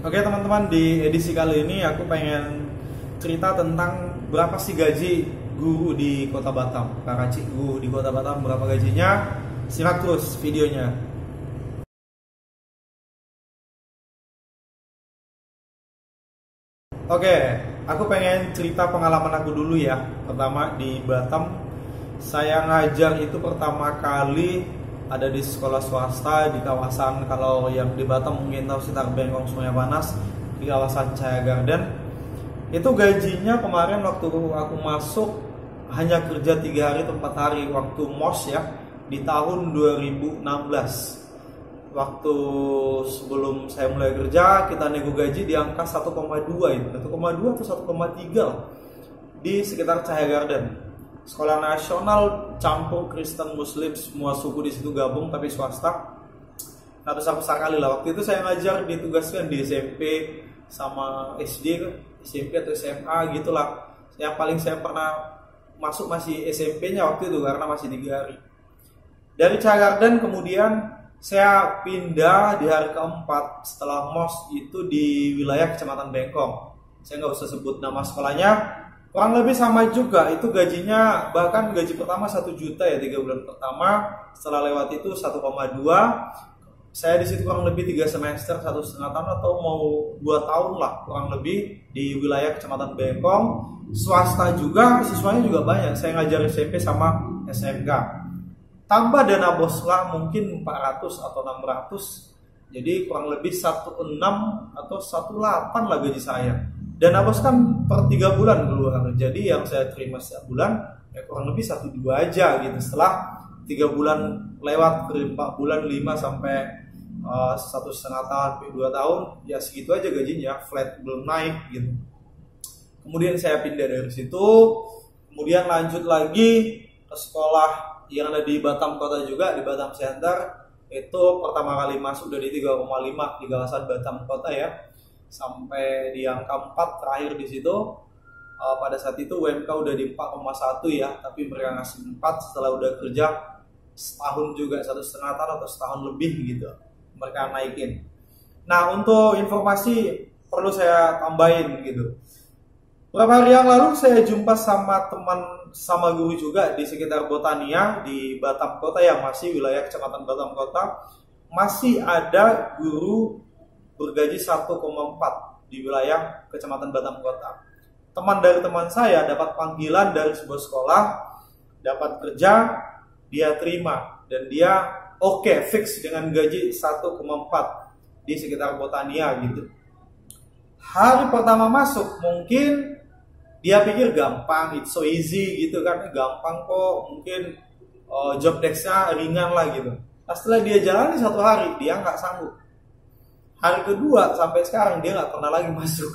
Oke teman-teman, di edisi kali ini aku pengen cerita tentang berapa sih gaji guru di Kota Batam. Para cikgu di Kota Batam berapa gajinya? Simak terus videonya. Oke, aku pengen cerita pengalaman aku dulu ya. Pertama di Batam, saya ngajar itu pertama kali ada di sekolah swasta di kawasan, kalau yang di Batam mungkin tahu sekitar Bengkong Sungai Panas, di kawasan Cahaya Garden. Itu gajinya kemarin waktu aku masuk hanya kerja 3 hari atau 4 hari waktu MOS ya, di tahun 2016. Waktu sebelum saya mulai kerja, kita nego gaji di angka 1,2 itu, 1,2 atau 1,3 lah, di sekitar Cahaya Garden. Sekolah nasional campur Kristen Muslim, semua suku di situ gabung tapi swasta. Nah, besar kali lah. Waktu itu saya ngajar, ditugaskan di SMP sama SD, SMP atau SMA gitulah. Yang paling saya pernah masuk masih SMP-nya waktu itu karena masih 3 hari. Dari Cahaya Garden kemudian saya pindah di hari keempat setelah MOS itu di wilayah Kecamatan Bengkong. Saya nggak usah sebut nama sekolahnya. Kurang lebih sama juga, itu gajinya, bahkan gaji pertama 1 juta ya 3 bulan pertama. Setelah lewat itu 1,2. Saya di situ kurang lebih 3 semester, 1,5 tahun atau mau 2 tahun lah kurang lebih di wilayah Kecamatan Bengkong. Swasta juga, siswanya juga banyak. Saya ngajar SMP sama SMK. Tambah dana boslah mungkin 400 atau 600. Jadi kurang lebih 16 atau 18 lah gaji saya. Dana bos kan per 3 bulan keluar. Jadi yang saya terima setiap bulan ya kurang lebih 1-2 aja gitu. Setelah 3 bulan lewat, 4 bulan 5 sampai 1,5 tahun, 2 tahun, ya segitu aja gajinya, flat, belum naik gitu. Kemudian saya pindah dari situ, kemudian lanjut lagi ke sekolah yang ada di Batam Kota juga, di Batam Center. Itu pertama kali masuk dari 3,5 di kawasan Batam Kota ya, sampai di angka 4 terakhir di situ. Pada saat itu UMK udah di 4,1 ya, tapi mereka ngasih 4 setelah udah kerja setahun juga, 1,5 tahun atau setahun lebih gitu, mereka naikin. Nah, untuk informasi perlu saya tambahin gitu. Beberapa hari yang lalu saya jumpa sama teman, sama guru juga di sekitar Botania di Batam Kota yang masih wilayah Kecamatan Batam Kota. Masih ada guru bergaji 1,4 di wilayah Kecamatan Batam Kota. Teman dari teman saya dapat panggilan dari sebuah sekolah, dapat kerja, dia terima dan dia oke, fix dengan gaji 1,4 di sekitar Botania gitu. Hari pertama masuk mungkin dia pikir gampang, it's so easy gitu kan, gampang kok, mungkin job desk-nya ringan lah gitu. Nah, setelah dia jalani 1 hari, dia nggak sanggup. Hari kedua sampai sekarang dia nggak pernah lagi masuk.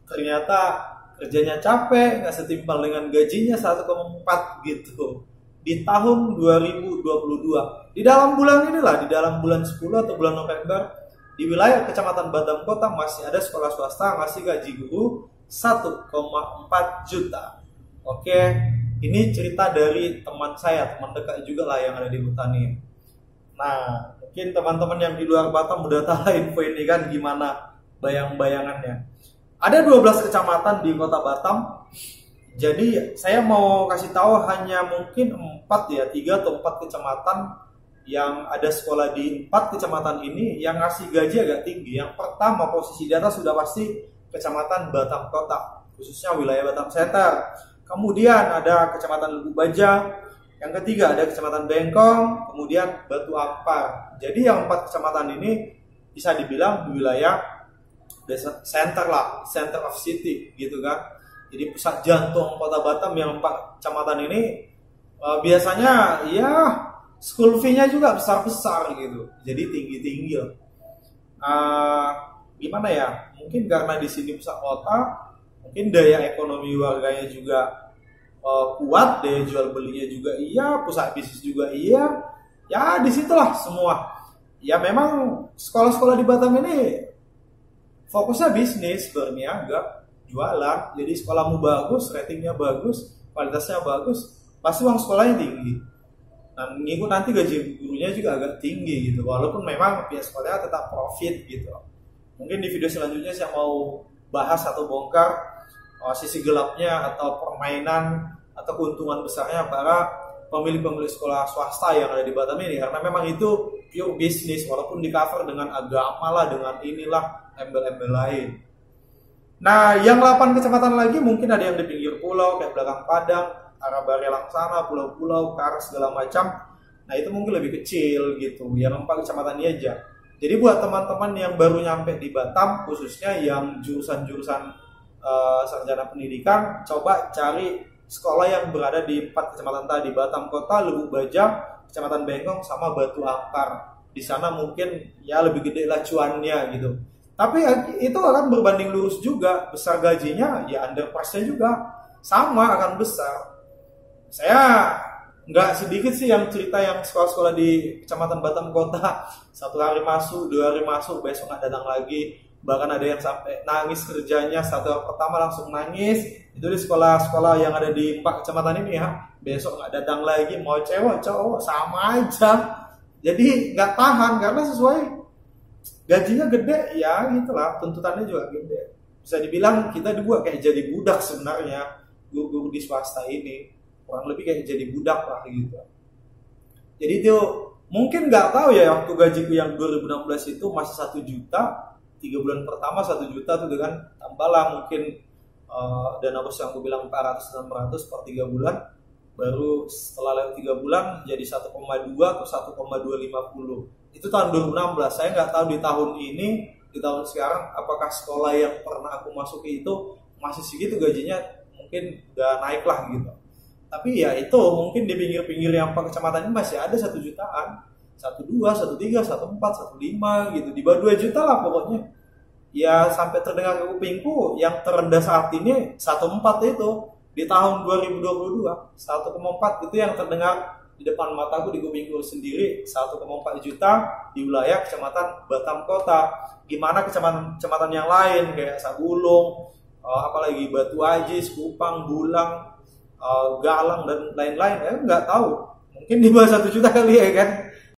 Ternyata kerjanya capek, nggak setimpal dengan gajinya 1,4 gitu. Di tahun 2022. Di dalam bulan inilah, di dalam bulan 10 atau bulan November, di wilayah Kecamatan Batam Kota masih ada sekolah swasta ngasih gaji guru 1,4 juta. Oke, ini cerita dari teman saya, teman dekat juga lah yang ada di Botania. Nah, mungkin teman-teman yang di luar Batam udah tahu info ini kan gimana bayang-bayangannya. Ada 12 kecamatan di Kota Batam. Jadi saya mau kasih tahu hanya mungkin 3 atau 4 kecamatan yang ada sekolah di 4 kecamatan ini yang ngasih gaji agak tinggi. Yang pertama posisi di atas sudah pasti Kecamatan Batam Kota, khususnya wilayah Batam Center. Kemudian ada Kecamatan Lubu Baja. Yang ketiga ada Kecamatan Bengkong, kemudian Batu Ampar. Jadi yang 4 kecamatan ini bisa dibilang di wilayah desa center lah, center of city gitu kan. Jadi pusat jantung Kota Batam yang 4 kecamatan ini biasanya ya school fee-nya juga besar-besar gitu. Jadi tinggi-tinggi. Gimana ya? Mungkin karena di sini pusat kota, mungkin daya ekonomi warganya juga kuat, daya jual belinya juga iya, pusat bisnis juga iya. Ya disitulah semua. Ya memang sekolah-sekolah di Batam ini fokusnya bisnis, berniaga, jualan. Jadi sekolahmu bagus, ratingnya bagus, kualitasnya bagus, pasti uang sekolahnya tinggi. Nah, ngikut nanti gaji gurunya juga agak tinggi gitu. Walaupun memang pihak sekolahnya tetap profit gitu. Mungkin di video selanjutnya saya mau bahas atau bongkar sisi gelapnya atau permainan atau keuntungan besarnya para pemilik-pemilik sekolah swasta yang ada di Batam ini, karena memang itu pure bisnis walaupun di cover dengan agama lah, dengan inilah embel-embel lain. Nah, yang 8 kecamatan lagi mungkin ada yang di pinggir pulau kayak belakang Padang, arah Barelang sana, pulau-pulau, Karas segala macam. Nah, itu mungkin lebih kecil gitu. Yang 4 kecamatan ini aja. Jadi buat teman-teman yang baru nyampe di Batam, khususnya yang jurusan-jurusan sarjana pendidikan, coba cari sekolah yang berada di 4 kecamatan tadi, Batam Kota, Lubuk Bajang, Kecamatan Bengkong, sama Batu Ampar. Di sana mungkin ya lebih gede lah cuannya gitu. Tapi itu akan berbanding lurus juga, besar gajinya ya underpassnya juga sama akan besar. Saya nggak sedikit sih yang cerita yang sekolah-sekolah di Kecamatan Batam Kota, 1 hari masuk, 2 hari masuk, besok nggak datang lagi. Bahkan ada yang sampai nangis kerjanya, 1 hari pertama langsung nangis. Itu di sekolah-sekolah yang ada di 4 kecamatan ini ya, besok nggak datang lagi, mau cewek cowok sama aja. Jadi nggak tahan karena sesuai gajinya gede ya, gitulah, tuntutannya juga gede. Bisa dibilang kita dibuat kayak jadi budak sebenarnya, guru-guru di swasta ini kurang lebih kayak jadi budak lah gitu. Jadi itu mungkin nggak tahu ya, waktu gajiku yang 2016 itu masih 1 juta, 3 bulan pertama 1 juta tuh kan, tambahlah mungkin dana bos yang aku bilang 400-600 per 3 bulan, baru setelah 3 bulan jadi 1,2 atau 1,250. Itu tahun 2016. Saya nggak tahu di tahun ini, di tahun sekarang, apakah sekolah yang pernah aku masuki itu masih segitu gajinya, mungkin udah naik lah gitu. Tapi ya itu mungkin di pinggir-pinggir yang 4 kecamatan ini masih ada 1 jutaan, 12, 13, 14, 15 gitu, di bawah 2 juta lah pokoknya. Ya sampai terdengar ke kupingku yang terendah saat ini 1,4 itu di tahun 2022, 1,4 itu yang terdengar di depan mataku, di kupingku sendiri, 1,4 juta di wilayah Kecamatan Batam Kota. Gimana kecamatan yang lain kayak Sagulung, apalagi Batu Ajis, Kupang, Bulang, Galang dan lain-lain, nggak tahu. Mungkin di bawah 1 juta kali ya kan.